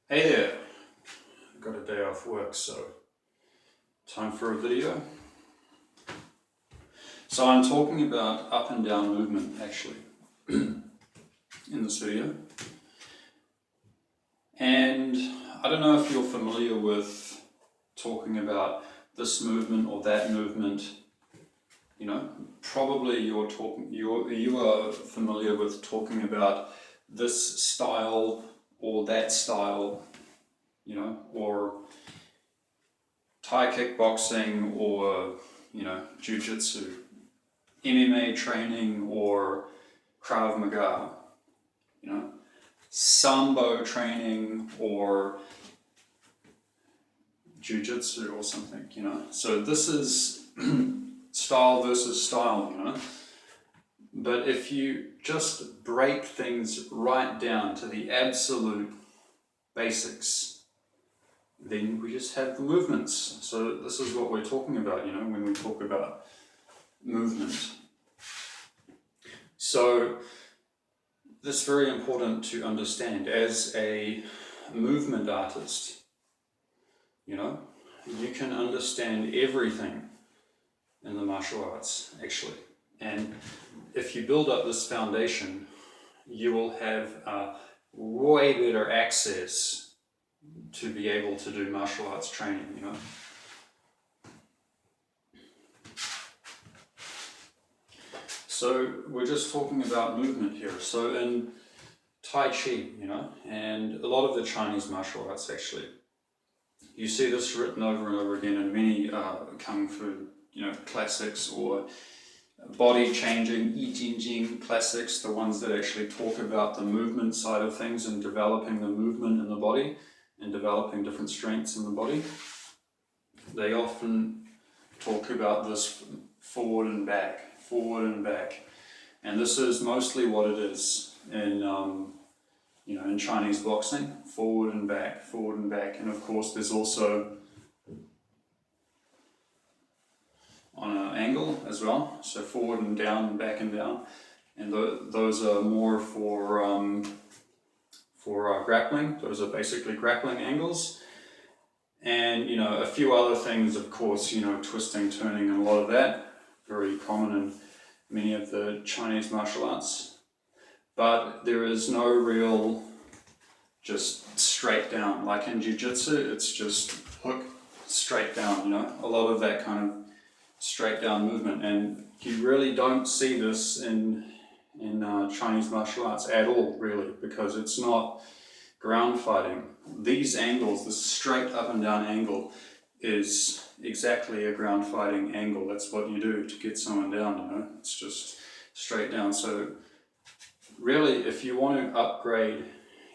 Hey there, I've got a day off work, so time for a video. So I'm talking about up and down movement actually in this video. And I don't know if you're familiar with talking about this movement or that movement. You know, probably you are familiar with talking about this style or that style, you know, or Thai kickboxing or, jiu-jitsu, MMA training or Krav Maga, Sambo training or jiu-jitsu or something, So this is style versus style, But if you just break things right down to the absolute basics, then we just have the movements. So this is what we're talking about, when we talk about movement. So this is very important to understand as a movement artist. You can understand everything in the martial arts, actually. And if you build up this foundation, you will have way better access to be able to do martial arts training, So we're just talking about movement here. So in Tai Chi, and a lot of the Chinese martial arts actually, you see this written over and over again in many Kung Fu, classics or body changing, I Ching Ching classics, the ones that actually talk about the movement side of things and developing the movement in the body and developing different strengths in the body. They often talk about this forward and back. And this is mostly what it is in, in Chinese boxing, forward and back. And of course there's also on an angle as well, so forward and down and back and down. And those are more for grappling. Those are basically grappling angles. And, a few other things, of course, twisting, turning, and a lot of that, very common in many of the Chinese martial arts. But there is no real just straight down. Like in jiu-jitsu, it's just hook straight down, a lot of that kind of straight down movement. And you really don't see this in Chinese martial arts at all, really, because it's not ground fighting. These angles, this straight up and down angle, is exactly a ground fighting angle. That's what you do to get someone down, It's just straight down. So really, if you want to upgrade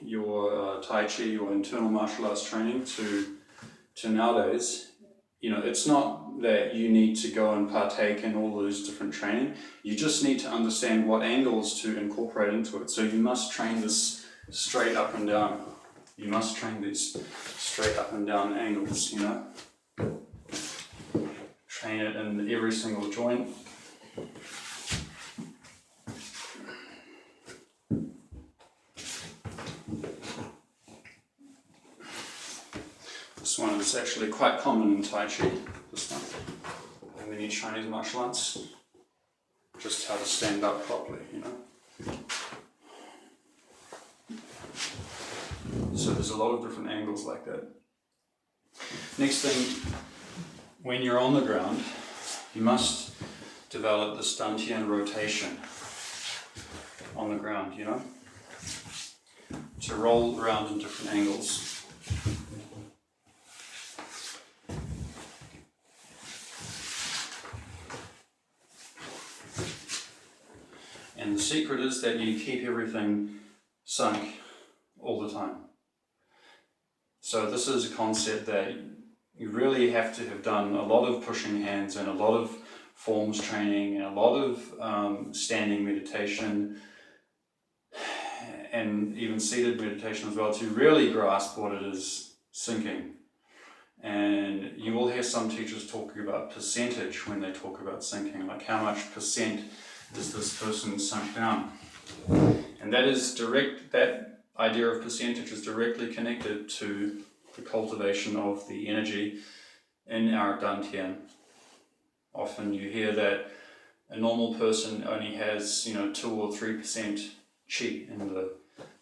your Tai Chi or internal martial arts training to nowadays, it's not that you need to go and partake in all those different training. You just need to understand what angles to incorporate into it. So you must train this straight up and down. You must train these straight up and down angles, Train it in every single joint. This one is actually quite common in Tai Chi, this one. In many Chinese martial arts. Just how to stand up properly, So there's a lot of different angles like that. Next thing, when you're on the ground, you must develop this dantian rotation on the ground, to roll around in different angles. And the secret is that you keep everything sunk all the time. So this is a concept that you really have to have done a lot of pushing hands and a lot of forms training and a lot of standing meditation and even seated meditation as well to really grasp what it is sinking. And you will hear some teachers talking about percentage when they talk about sinking, like how much percent is this person sunk down. And that is direct, that idea of percentage is directly connected to the cultivation of the energy in our dantian. Often you hear that a normal person only has 2 or 3% qi in the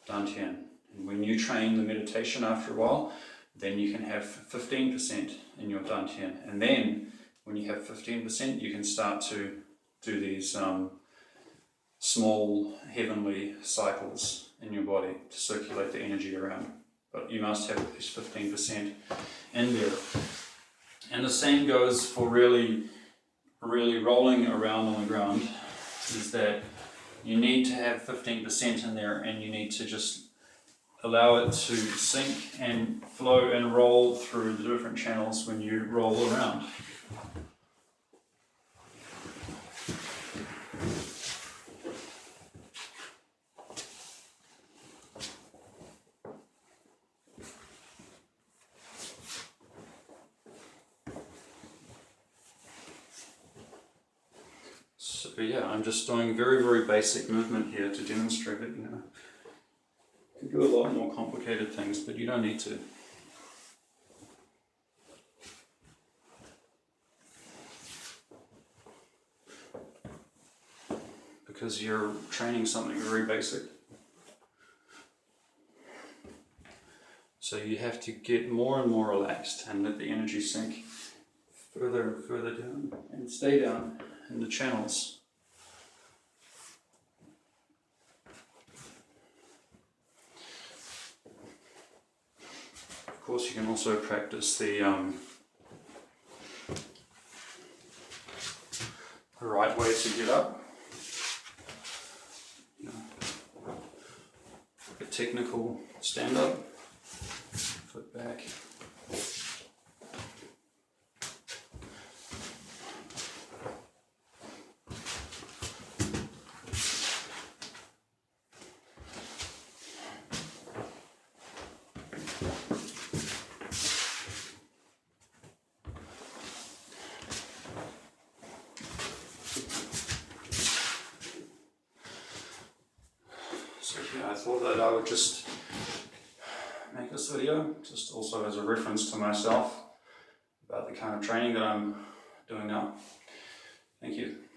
dantian. And when you train the meditation after a while, then you can have 15% in your dantian. And then when you have 15%, you can start to do these small heavenly cycles in your body to circulate the energy around. But you must have at least 15% in there. And the same goes for really rolling around on the ground, is that you need to have 15% in there, and you need to just allow it to sink and flow and roll through the different channels when you roll around. So yeah, I'm just doing very, very basic movement here to demonstrate it. You can do a lot more complicated things, but you don't need to. Because you're training something very basic. So you have to get more and more relaxed and let the energy sink further and further down and stay down in the channels. Of course, you can also practice the right way to get up. A technical stand up, foot back. So yeah, I thought that I would just make this video, just also as a reference to myself about the kind of training that I'm doing now. Thank you.